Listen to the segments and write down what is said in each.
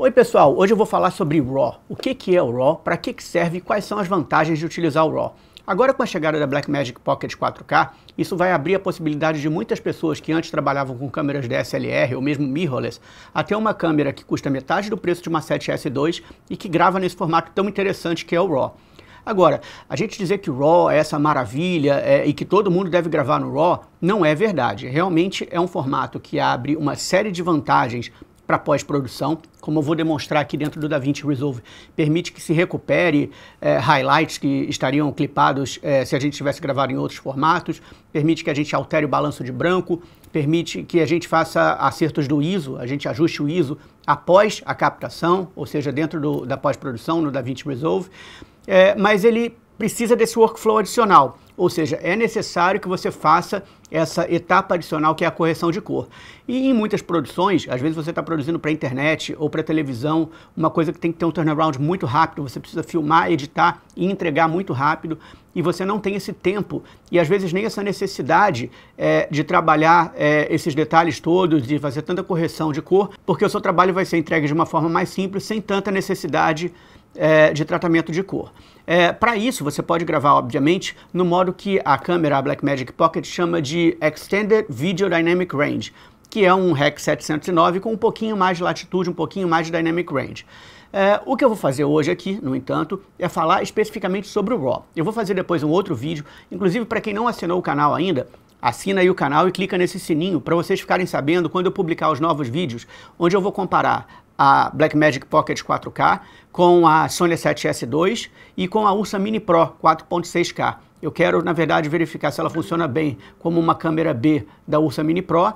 Oi pessoal, hoje eu vou falar sobre RAW. O que é o RAW, para que serve e quais são as vantagens de utilizar o RAW. Agora com a chegada da Blackmagic Pocket 4K, isso vai abrir a possibilidade de muitas pessoas que antes trabalhavam com câmeras DSLR ou mesmo mirrorless, a ter uma câmera que custa metade do preço de uma 7S2 e que grava nesse formato tão interessante que é o RAW. Agora, a gente dizer que o RAW é essa maravilha e que todo mundo deve gravar no RAW, não é verdade. Realmente é um formato que abre uma série de vantagens para pós-produção, como eu vou demonstrar aqui dentro do DaVinci Resolve. Permite que se recupere highlights que estariam clipados se a gente tivesse gravado em outros formatos, permite que a gente altere o balanço de branco, permite que a gente faça acertos do ISO, a gente ajuste o ISO após a captação, ou seja, dentro da pós-produção no DaVinci Resolve, mas ele precisa desse workflow adicional, ou seja, é necessário que você faça essa etapa adicional que é a correção de cor. E em muitas produções, às vezes você está produzindo para a internet ou para televisão, uma coisa que tem que ter um turnaround muito rápido, você precisa filmar, editar e entregar muito rápido, e você não tem esse tempo e às vezes nem essa necessidade de trabalhar esses detalhes todos, de fazer tanta correção de cor, porque o seu trabalho vai ser entregue de uma forma mais simples, sem tanta necessidade de tratamento de cor. Para isso, você pode gravar, obviamente, no modo que a câmera, a Blackmagic Pocket, chama de Extended Video Dynamic Range, que é um REC 709 com um pouquinho mais de latitude, um pouquinho mais de Dynamic Range. O que eu vou fazer hoje aqui, no entanto, é falar especificamente sobre o RAW. Eu vou fazer depois um outro vídeo, inclusive para quem não assinou o canal ainda, assina aí o canal e clica nesse sininho para vocês ficarem sabendo quando eu publicar os novos vídeos, onde eu vou comparar a Blackmagic Pocket 4K com a Sony A7S2 e com a Ursa Mini Pro 4.6K. Eu quero, na verdade, verificar se ela funciona bem como uma câmera B da Ursa Mini Pro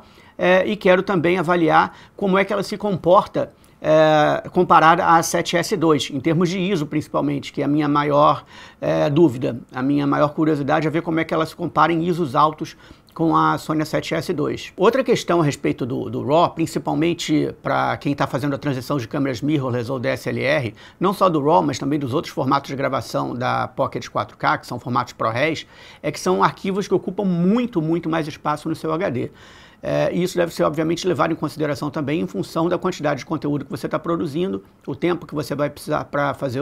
e quero também avaliar como é que ela se comporta comparada à 7S2, em termos de ISO principalmente, que é a minha maior dúvida, a minha maior curiosidade é ver como é que ela se compara em ISOs altos com a Sony A7S2. Outra questão a respeito do RAW, principalmente para quem está fazendo a transição de câmeras mirrorless ou DSLR, não só do RAW, mas também dos outros formatos de gravação da Pocket 4K, que são formatos ProRes, é que são arquivos que ocupam muito mais espaço no seu HD. E isso deve ser, obviamente, levado em consideração também em função da quantidade de conteúdo que você está produzindo, o tempo que você vai precisar para fazer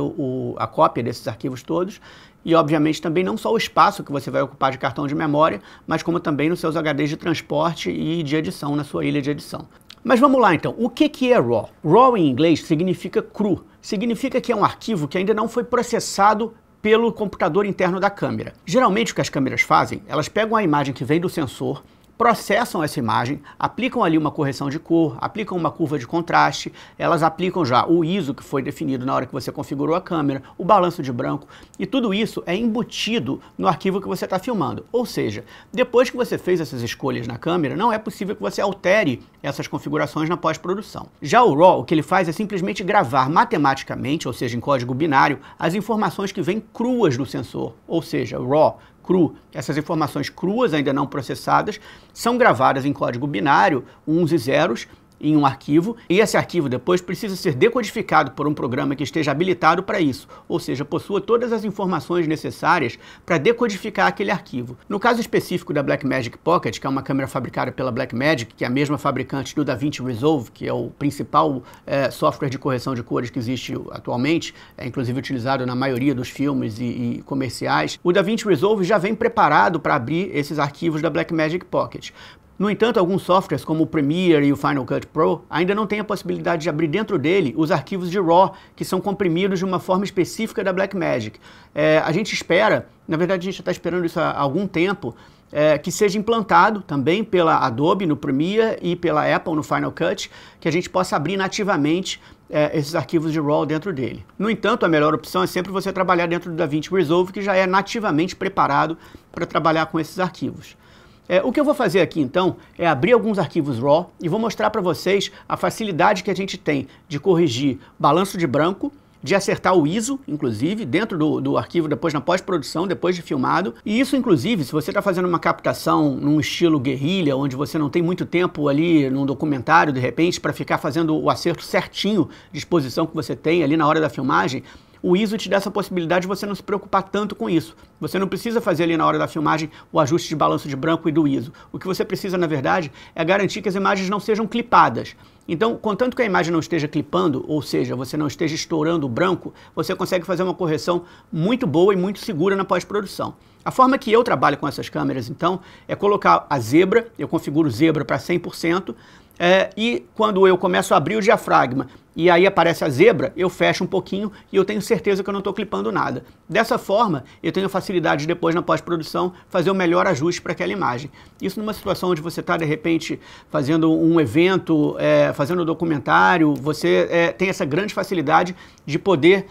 a cópia desses arquivos todos, e, obviamente, também não só o espaço que você vai ocupar de cartão de memória, mas como também nos seus HDs de transporte e de edição, na sua ilha de edição. Mas vamos lá, então. O que é RAW? RAW, em inglês, significa cru. Significa que é um arquivo que ainda não foi processado pelo computador interno da câmera. Geralmente, o que as câmeras fazem, elas pegam a imagem que vem do sensor, processam essa imagem, aplicam ali uma correção de cor, aplicam uma curva de contraste, elas aplicam já o ISO que foi definido na hora que você configurou a câmera, o balanço de branco, e tudo isso é embutido no arquivo que você está filmando. Ou seja, depois que você fez essas escolhas na câmera, não é possível que você altere essas configurações na pós-produção. Já o RAW, o que ele faz é simplesmente gravar matematicamente, ou seja, em código binário, as informações que vêm cruas do sensor, ou seja, RAW, cru. Essas informações cruas, ainda não processadas, são gravadas em código binário, uns e zeros, em um arquivo, e esse arquivo depois precisa ser decodificado por um programa que esteja habilitado para isso, ou seja, possua todas as informações necessárias para decodificar aquele arquivo. No caso específico da Blackmagic Pocket, que é uma câmera fabricada pela Blackmagic, que é a mesma fabricante do DaVinci Resolve, que é o principal software de correção de cores que existe atualmente, é inclusive utilizado na maioria dos filmes e comerciais, o DaVinci Resolve já vem preparado para abrir esses arquivos da Blackmagic Pocket. No entanto, alguns softwares como o Premiere e o Final Cut Pro ainda não têm a possibilidade de abrir dentro dele os arquivos de RAW, que são comprimidos de uma forma específica da Blackmagic. A gente espera, na verdade a gente já está esperando isso há algum tempo, que seja implantado também pela Adobe no Premiere e pela Apple no Final Cut, que a gente possa abrir nativamente esses arquivos de RAW dentro dele. No entanto, a melhor opção é sempre você trabalhar dentro do DaVinci Resolve, que já é nativamente preparado para trabalhar com esses arquivos. O que eu vou fazer aqui, então, é abrir alguns arquivos RAW e vou mostrar para vocês a facilidade que a gente tem de corrigir balanço de branco, de acertar o ISO, inclusive, dentro do arquivo, depois na pós-produção, depois de filmado. E isso, inclusive, se você está fazendo uma captação num estilo guerrilha, onde você não tem muito tempo ali num documentário, de repente, para ficar fazendo o acerto certinho de exposição que você tem ali na hora da filmagem, O ISO te dá essa possibilidade de você não se preocupar tanto com isso. Você não precisa fazer ali na hora da filmagem o ajuste de balanço de branco e do ISO. O que você precisa, na verdade, é garantir que as imagens não sejam clipadas. Então, contanto que a imagem não esteja clipando, ou seja, você não esteja estourando o branco, você consegue fazer uma correção muito boa e muito segura na pós-produção. A forma que eu trabalho com essas câmeras, então, é colocar a zebra, eu configuro zebra para 100%, e quando eu começo a abrir o diafragma e aí aparece a zebra, eu fecho um pouquinho e eu tenho certeza que eu não estou clipando nada. Dessa forma, eu tenho facilidade de depois na pós-produção fazer o melhor ajuste para aquela imagem. Isso numa situação onde você está, de repente, fazendo um evento, fazendo um documentário, você tem essa grande facilidade de poder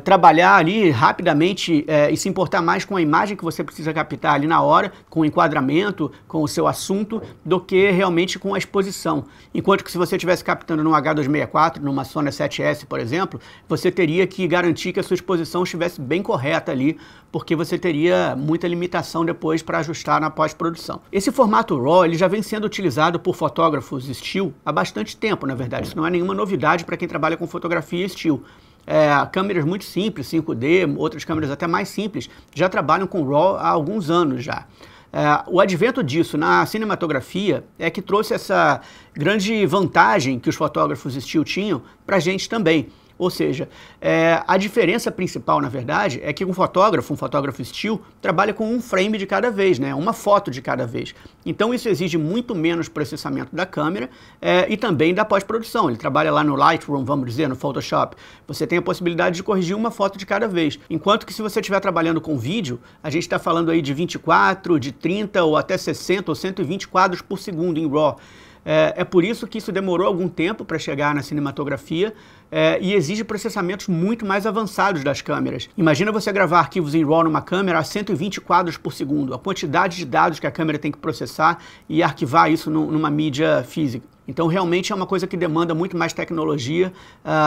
trabalhar ali rapidamente e se importar mais com a imagem que você precisa captar ali na hora, com o enquadramento, com o seu assunto, do que realmente com a exposição. Enquanto que se você estivesse captando no H264, numa Sony A7S, por exemplo, você teria que garantir que a sua exposição estivesse bem correta ali, porque você teria muita limitação depois para ajustar na pós-produção. Esse formato RAW ele já vem sendo utilizado por fotógrafos still há bastante tempo, na verdade. Isso não é nenhuma novidade para quem trabalha com fotografia still. Câmeras muito simples, 5D, outras câmeras até mais simples, já trabalham com RAW há alguns anos já. O advento disso na cinematografia é que trouxe essa grande vantagem que os fotógrafos still tinham para a gente também. Ou seja, a diferença principal, na verdade, é que um fotógrafo still, trabalha com um frame de cada vez, né? Uma foto de cada vez. Então isso exige muito menos processamento da câmera e também da pós-produção. Ele trabalha lá no Lightroom, vamos dizer, no Photoshop. Você tem a possibilidade de corrigir uma foto de cada vez. Enquanto que se você estiver trabalhando com vídeo, a gente está falando aí de 24, de 30 ou até 60 ou 120 quadros por segundo em RAW. É por isso que isso demorou algum tempo para chegar na cinematografia e exige processamentos muito mais avançados das câmeras. Imagina você gravar arquivos em RAW numa câmera a 120 quadros por segundo, a quantidade de dados que a câmera tem que processar e arquivar isso numa mídia física. Então realmente é uma coisa que demanda muito mais tecnologia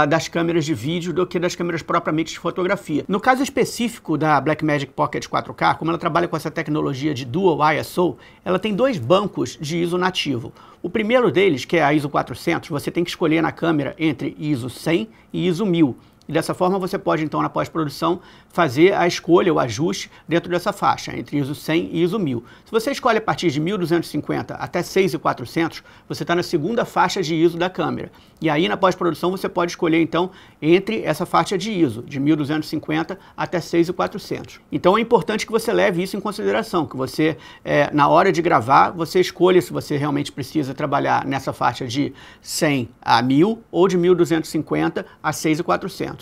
das câmeras de vídeo do que das câmeras propriamente de fotografia. No caso específico da Blackmagic Pocket 4K, como ela trabalha com essa tecnologia de Dual ISO, ela tem dois bancos de ISO nativo. O primeiro deles, que é a ISO 400, você tem que escolher na câmera entre ISO 100 e ISO 1000. E dessa forma você pode então na pós-produção fazer a escolha, o ajuste dentro dessa faixa, entre ISO 100 e ISO 1000. Se você escolhe a partir de 1250 até 6400, você está na segunda faixa de ISO da câmera. E aí na pós-produção você pode escolher então entre essa faixa de ISO, de 1250 até 6400. Então é importante que você leve isso em consideração, que você, na hora de gravar, você escolha se você realmente precisa trabalhar nessa faixa de 100 a 1000 ou de 1250 a 6400.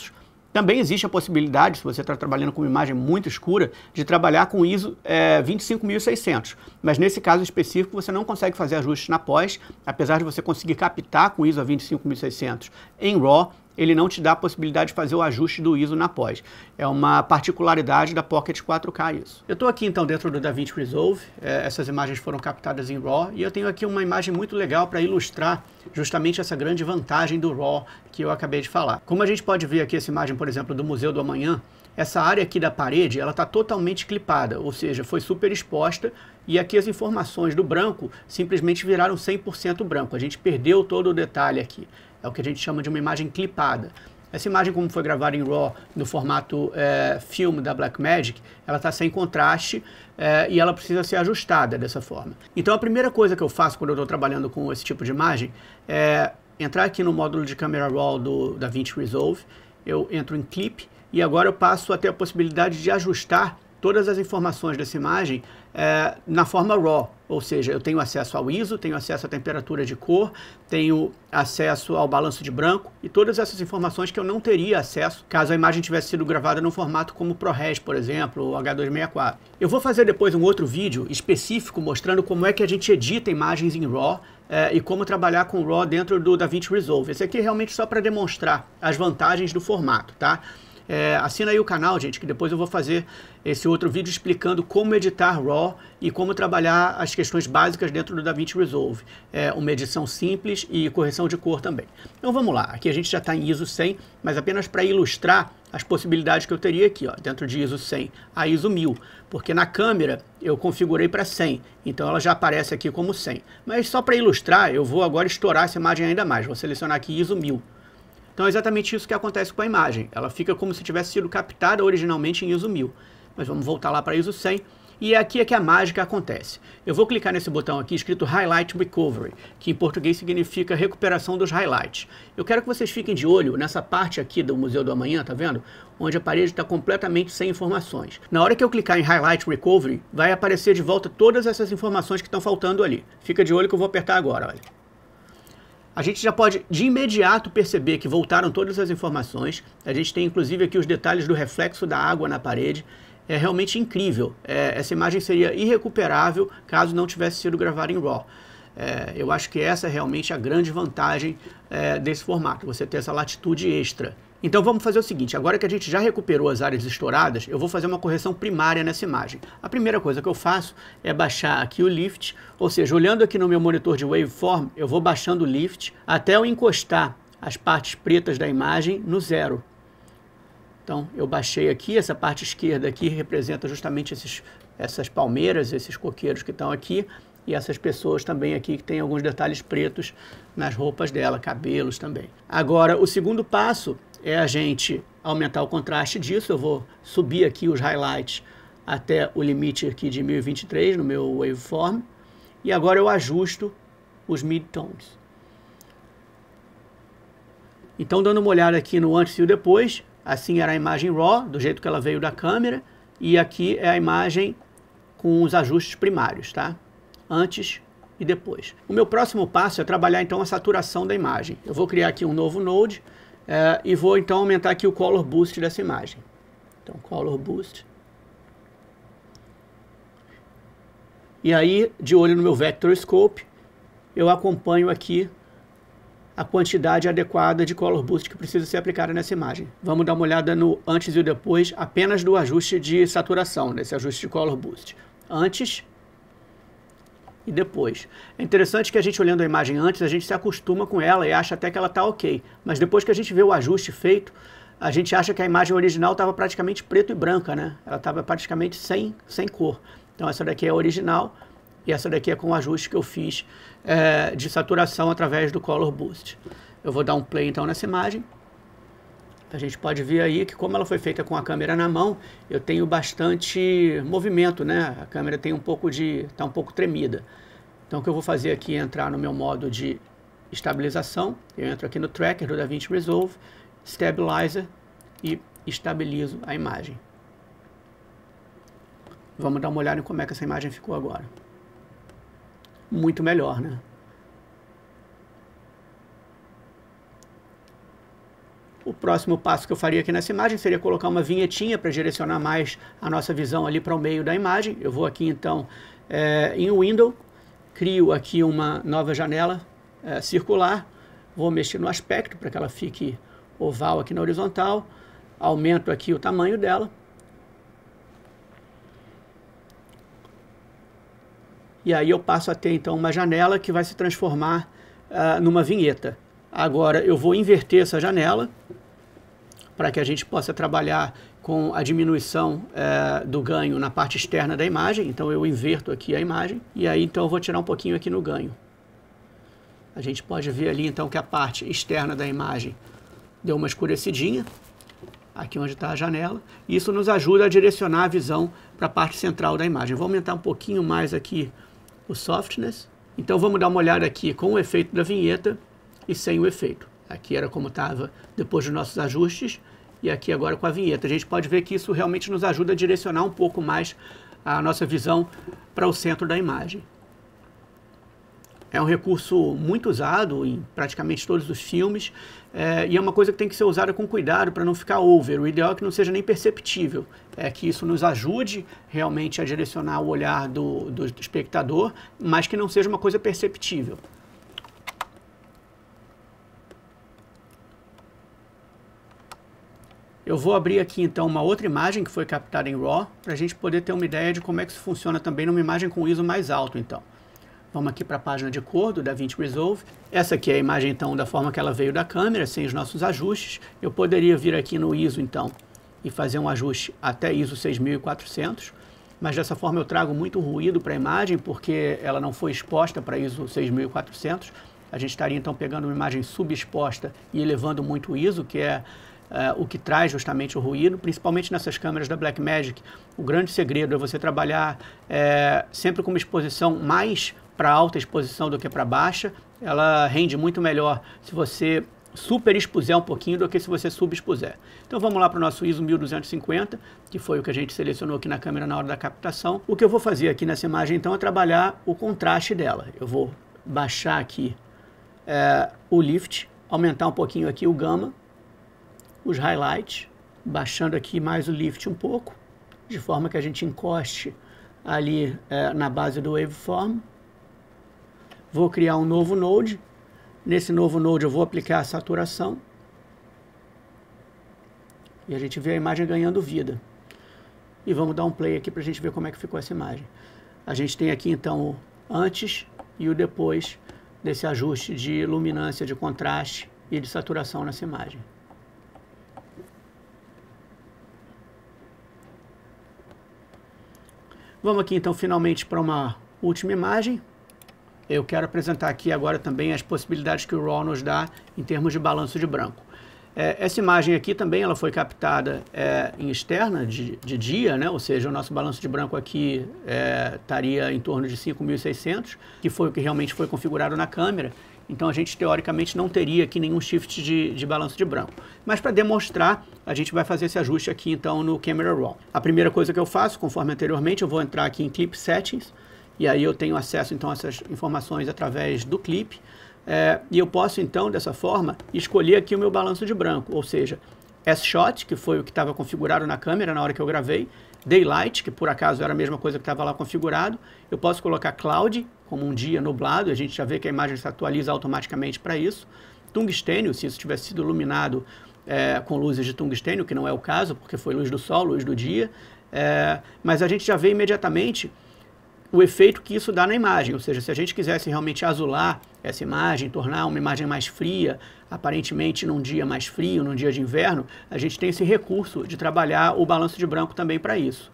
Também existe a possibilidade, se você está trabalhando com uma imagem muito escura, de trabalhar com ISO 25600. Mas nesse caso específico você não consegue fazer ajustes na pós, apesar de você conseguir captar com ISO a 25600 em RAW, ele não te dá a possibilidade de fazer o ajuste do ISO na pós. É uma particularidade da Pocket 4K isso. Eu estou aqui então dentro do DaVinci Resolve, essas imagens foram captadas em RAW e eu tenho aqui uma imagem muito legal para ilustrar justamente essa grande vantagem do RAW que eu acabei de falar. Como a gente pode ver aqui essa imagem, por exemplo, do Museu do Amanhã, essa área aqui da parede, ela está totalmente clipada, ou seja, foi super exposta e aqui as informações do branco simplesmente viraram 100% branco. A gente perdeu todo o detalhe aqui. É o que a gente chama de uma imagem clipada. Essa imagem, como foi gravada em RAW no formato filme da Blackmagic, ela está sem contraste e ela precisa ser ajustada dessa forma. Então a primeira coisa que eu faço quando eu estou trabalhando com esse tipo de imagem é entrar aqui no módulo de câmera RAW do DaVinci Resolve, eu entro em Clip e agora eu passo a ter a possibilidade de ajustar todas as informações dessa imagem na forma RAW, ou seja, eu tenho acesso ao ISO, tenho acesso à temperatura de cor, tenho acesso ao balanço de branco e todas essas informações que eu não teria acesso caso a imagem tivesse sido gravada num formato como o ProRes, por exemplo, ou H264. Eu vou fazer depois um outro vídeo específico mostrando como é que a gente edita imagens em RAW e como trabalhar com RAW dentro do DaVinci Resolve. Esse aqui é realmente só para demonstrar as vantagens do formato, tá? Assina aí o canal, gente, que depois eu vou fazer esse outro vídeo explicando como editar RAW e como trabalhar as questões básicas dentro do DaVinci Resolve. Uma edição simples e correção de cor também. Então vamos lá, aqui a gente já está em ISO 100, mas apenas para ilustrar as possibilidades que eu teria aqui, ó, dentro de ISO 100 a ISO 1000, porque na câmera eu configurei para 100, então ela já aparece aqui como 100. Mas só para ilustrar, eu vou agora estourar essa imagem ainda mais, vou selecionar aqui ISO 1000. Então é exatamente isso que acontece com a imagem. Ela fica como se tivesse sido captada originalmente em ISO 1000. Mas vamos voltar lá para ISO 100. E aqui é que a mágica acontece. Eu vou clicar nesse botão aqui escrito Highlight Recovery, que em português significa recuperação dos highlights. Eu quero que vocês fiquem de olho nessa parte aqui do Museu do Amanhã, tá vendo? Onde a parede está completamente sem informações. Na hora que eu clicar em Highlight Recovery, vai aparecer de volta todas essas informações que estão faltando ali. Fica de olho que eu vou apertar agora, olha. A gente já pode de imediato perceber que voltaram todas as informações. A gente tem inclusive aqui os detalhes do reflexo da água na parede. É realmente incrível. Essa imagem seria irrecuperável caso não tivesse sido gravada em RAW. Eu acho que essa é realmente a grande vantagem desse formato, você ter essa latitude extra. Então vamos fazer o seguinte, agora que a gente já recuperou as áreas estouradas, eu vou fazer uma correção primária nessa imagem. A primeira coisa que eu faço é baixar aqui o lift, ou seja, olhando aqui no meu monitor de waveform, eu vou baixando o lift até eu encostar as partes pretas da imagem no 0. Então, eu baixei aqui, essa parte esquerda aqui representa justamente essas palmeiras, esses coqueiros que estão aqui, e essas pessoas também aqui que tem alguns detalhes pretos nas roupas dela, cabelos também. Agora, o segundo passo é a gente aumentar o contraste disso. Eu vou subir aqui os highlights até o limite aqui de 1023 no meu waveform, e agora eu ajusto os midtones. Então, dando uma olhada aqui no antes e o depois, assim era a imagem RAW, do jeito que ela veio da câmera, e aqui é a imagem com os ajustes primários, tá? Antes e depois. O meu próximo passo é trabalhar então a saturação da imagem. Eu vou criar aqui um novo node e vou então aumentar aqui o Color Boost dessa imagem. Então, Color Boost. E aí, de olho no meu Vector Scope, eu acompanho aqui a quantidade adequada de Color Boost que precisa ser aplicada nessa imagem. Vamos dar uma olhada no antes e o depois apenas do ajuste de saturação, desse ajuste de Color Boost. Antes e depois. É interessante que a gente olhando a imagem antes, a gente se acostuma com ela e acha até que ela está ok. Mas depois que a gente vê o ajuste feito, a gente acha que a imagem original estava praticamente preto e branca, né? Ela estava praticamente sem cor. Então essa daqui é a original. E essa daqui é com o ajuste que eu fiz de saturação através do Color Boost. Eu vou dar um play então nessa imagem. A gente pode ver aí que como ela foi feita com a câmera na mão, eu tenho bastante movimento, né? A câmera tem está um pouco tremida. Então o que eu vou fazer aqui é entrar no meu modo de estabilização. Eu entro aqui no Tracker do DaVinci Resolve, Stabilizer e estabilizo a imagem. Vamos dar uma olhada em como é que essa imagem ficou agora. Muito melhor, né? O próximo passo que eu faria aqui nessa imagem seria colocar uma vinhetinha para direcionar mais a nossa visão ali para o meio da imagem. Eu vou aqui então em Window, crio aqui uma nova janela circular, vou mexer no aspecto para que ela fique oval aqui na horizontal, aumento aqui o tamanho dela. E aí eu passo a ter então uma janela que vai se transformar numa vinheta. Agora eu vou inverter essa janela para que a gente possa trabalhar com a diminuição do ganho na parte externa da imagem. Então eu inverto aqui a imagem e aí então eu vou tirar um pouquinho aqui no ganho. A gente pode ver ali então que a parte externa da imagem deu uma escurecidinha, aqui onde está a janela. Isso nos ajuda a direcionar a visão para a parte central da imagem. Vou aumentar um pouquinho mais aqui o softness. Então vamos dar uma olhada aqui com o efeito da vinheta e sem o efeito. Aqui era como estava depois dos nossos ajustes e aqui agora com a vinheta. A gente pode ver que isso realmente nos ajuda a direcionar um pouco mais a nossa visão para o centro da imagem. É um recurso muito usado em praticamente todos os filmes e é uma coisa que tem que ser usada com cuidado para não ficar over. O ideal é que não seja nem perceptível, que isso nos ajude realmente a direcionar o olhar do espectador, mas que não seja uma coisa perceptível. Eu vou abrir aqui então uma outra imagem que foi captada em RAW, para a gente poder ter uma ideia de como é que isso funciona também numa imagem com ISO mais alto então. Vamos aqui para a página de cor do DaVinci Resolve. Essa aqui é a imagem então da forma que ela veio da câmera, sem os nossos ajustes. Eu poderia vir aqui no ISO então e fazer um ajuste até ISO 6400, mas dessa forma eu trago muito ruído para a imagem porque ela não foi exposta para ISO 6400. a gente estaria então pegando uma imagem subexposta e elevando muito o ISO, que é o que traz justamente o ruído, principalmente nessas câmeras da Blackmagic. O grande segredo é você trabalhar sempre com uma exposição mais para alta exposição do que para baixa. Ela rende muito melhor se você super expuser um pouquinho do que se você subexpuser. Então vamos lá para o nosso ISO 1250, que foi o que a gente selecionou aqui na câmera na hora da captação. O que eu vou fazer aqui nessa imagem então é trabalhar o contraste dela. Eu vou baixar aqui o lift, aumentar um pouquinho aqui o gama, os highlights, baixando aqui mais o lift um pouco, de forma que a gente encoste ali na base do waveform. Vou criar um novo node. Nesse novo node eu vou aplicar a saturação. E a gente vê a imagem ganhando vida. E vamos dar um play aqui para a gente ver como é que ficou essa imagem. A gente tem aqui então o antes e o depois desse ajuste de luminância, de contraste e de saturação nessa imagem. Vamos aqui então finalmente para uma última imagem. Eu quero apresentar aqui agora também as possibilidades que o RAW nos dá em termos de balanço de branco. Essa imagem aqui também ela foi captada em externa de dia, né? Ou seja, o nosso balanço de branco aqui estaria em torno de 5.600, que foi o que realmente foi configurado na câmera. Então a gente teoricamente não teria aqui nenhum shift de balanço de branco. Mas para demonstrar, a gente vai fazer esse ajuste aqui então no Camera Raw. A primeira coisa que eu faço, conforme anteriormente, eu vou entrar aqui em Clip Settings, e aí eu tenho acesso então a essas informações através do clipe, e eu posso então dessa forma escolher aqui o meu balanço de branco, ou seja, S-Shot, que foi o que estava configurado na câmera na hora que eu gravei, Daylight, que por acaso era a mesma coisa que estava lá configurado, eu posso colocar Cloud, como um dia nublado, a gente já vê que a imagem se atualiza automaticamente para isso, Tungstênio, se isso tivesse sido iluminado com luzes de tungstênio, que não é o caso, porque foi luz do sol, luz do dia, mas a gente já vê imediatamente o efeito que isso dá na imagem, ou seja, se a gente quisesse realmente azular essa imagem, tornar uma imagem mais fria, aparentemente num dia mais frio, num dia de inverno, a gente tem esse recurso de trabalhar o balanço de branco também para isso.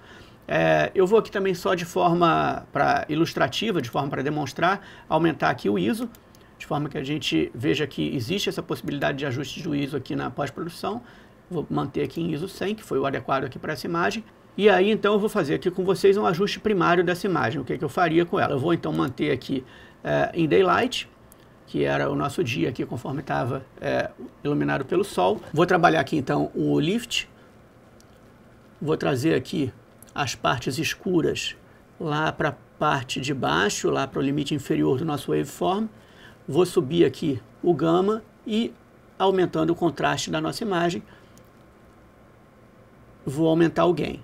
Eu vou aqui também só de forma ilustrativa, de forma para demonstrar, aumentar aqui o ISO, de forma que a gente veja que existe essa possibilidade de ajuste do ISO aqui na pós-produção. Vou manter aqui em ISO 100, que foi o adequado aqui para essa imagem. E aí, então, eu vou fazer aqui com vocês um ajuste primário dessa imagem. O que eu faria com ela? Eu vou, então, manter aqui em Daylight, que era o nosso dia aqui, conforme estava iluminado pelo sol. Vou trabalhar aqui, então, o Lift. Vou trazer aqui as partes escuras lá para a parte de baixo, lá para o limite inferior do nosso waveform. Vou subir aqui o Gama e, aumentando o contraste da nossa imagem, vou aumentar o Gain.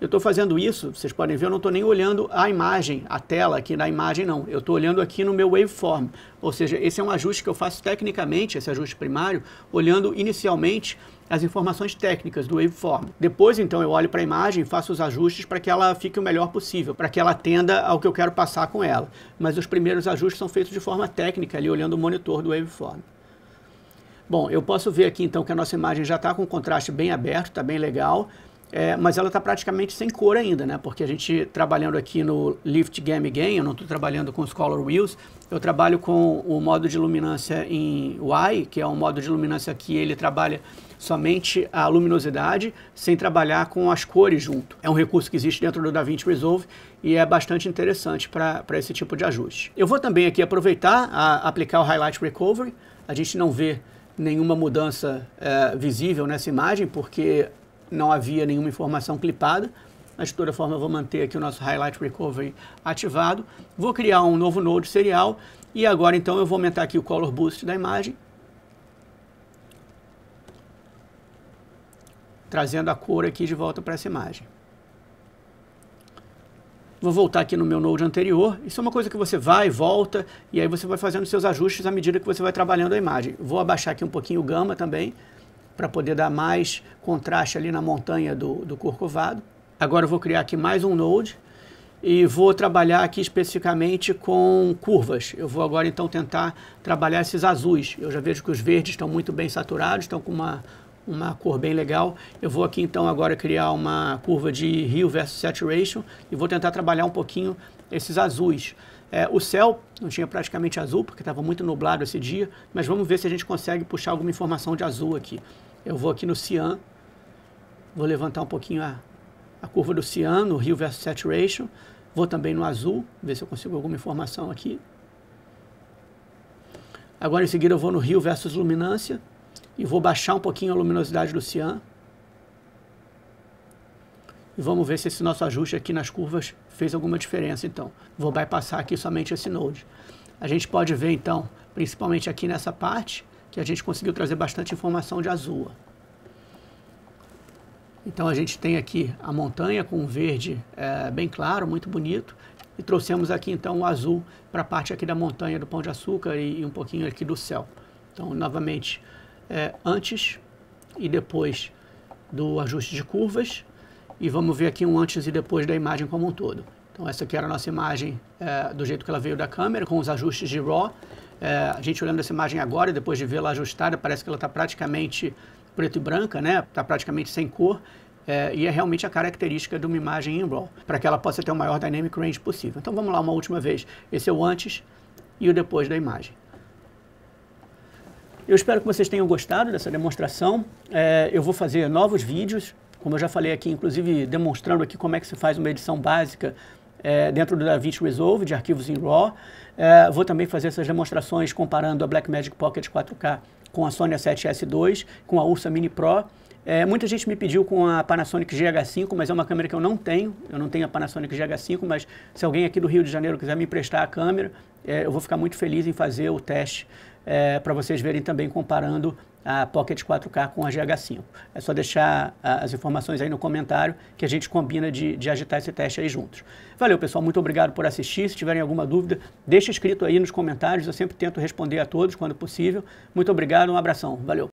Eu estou fazendo isso, vocês podem ver, eu não estou nem olhando a imagem, a tela aqui da imagem não. Eu estou olhando aqui no meu waveform. Ou seja, esse é um ajuste que eu faço tecnicamente, esse ajuste primário, olhando inicialmente as informações técnicas do waveform. Depois, então, eu olho para a imagem e faço os ajustes para que ela fique o melhor possível, para que ela atenda ao que eu quero passar com ela. Mas os primeiros ajustes são feitos de forma técnica, ali olhando o monitor do waveform. Bom, eu posso ver aqui, então, que a nossa imagem já está com o contraste bem aberto, está bem legal. Mas ela está praticamente sem cor ainda, né? Porque a gente trabalhando aqui no Lift Gamma Gain, eu não estou trabalhando com os Color Wheels, eu trabalho com o modo de luminância em Y, que é um modo de luminância que ele trabalha somente a luminosidade, sem trabalhar com as cores junto. É um recurso que existe dentro do DaVinci Resolve e é bastante interessante para esse tipo de ajuste. Eu vou também aqui aproveitar a aplicar o Highlight Recovery. A gente não vê nenhuma mudança visível nessa imagem, porque não havia nenhuma informação clipada, mas de toda forma eu vou manter aqui o nosso Highlight Recovery ativado. Vou criar um novo node serial e agora então eu vou aumentar aqui o Color Boost da imagem, trazendo a cor aqui de volta para essa imagem. Vou voltar aqui no meu node anterior. Isso é uma coisa que você vai e volta, e aí você vai fazendo seus ajustes à medida que você vai trabalhando a imagem. Vou abaixar aqui um pouquinho o Gama também, para poder dar mais contraste ali na montanha do Corcovado. Agora eu vou criar aqui mais um node e vou trabalhar aqui especificamente com curvas. Eu vou agora então tentar trabalhar esses azuis. Eu já vejo que os verdes estão muito bem saturados, estão com uma cor bem legal. Eu vou aqui então agora criar uma curva de Hue versus Saturation e vou tentar trabalhar um pouquinho esses azuis. O céu não tinha praticamente azul, porque estava muito nublado esse dia, mas vamos ver se a gente consegue puxar alguma informação de azul aqui. Eu vou aqui no Cyan, vou levantar um pouquinho a curva do Cyan, no Hue versus Saturation, vou também no azul, ver se eu consigo alguma informação aqui. Agora em seguida eu vou no Hue versus Luminância, e vou baixar um pouquinho a luminosidade do Cyan. E vamos ver se esse nosso ajuste aqui nas curvas fez alguma diferença, então. Vou bypassar aqui somente esse node. A gente pode ver, então, principalmente aqui nessa parte, que a gente conseguiu trazer bastante informação de azul. Então a gente tem aqui a montanha com um verde bem claro, muito bonito. E trouxemos aqui, então, o azul para a parte aqui da montanha do Pão de Açúcar e um pouquinho aqui do céu. Então, novamente, antes e depois do ajuste de curvas. E vamos ver aqui um antes e depois da imagem como um todo. Então essa aqui era a nossa imagem do jeito que ela veio da câmera, com os ajustes de RAW. A gente olhando essa imagem agora, depois de vê-la ajustada, parece que ela está praticamente preto e branca, né? Está praticamente sem cor. E é realmente a característica de uma imagem em RAW, para que ela possa ter o maior dynamic range possível. Então vamos lá uma última vez. Esse é o antes e o depois da imagem. Eu espero que vocês tenham gostado dessa demonstração. Eu vou fazer novos vídeos, como eu já falei aqui, inclusive demonstrando aqui como é que se faz uma edição básica dentro do DaVinci Resolve, de arquivos em RAW. Vou também fazer essas demonstrações comparando a Blackmagic Pocket 4K com a Sony A7S II, com a Ursa Mini Pro. Muita gente me pediu com a Panasonic GH5, mas é uma câmera que eu não tenho a Panasonic GH5, mas se alguém aqui do Rio de Janeiro quiser me emprestar a câmera, eu vou ficar muito feliz em fazer o teste para vocês verem também comparando a Pocket 4K com a GH5. É só deixar as informações aí no comentário que a gente combina de agitar esse teste aí juntos. Valeu, pessoal, muito obrigado por assistir. Se tiverem alguma dúvida, deixa escrito aí nos comentários, eu sempre tento responder a todos quando possível. Muito obrigado, um abração, valeu.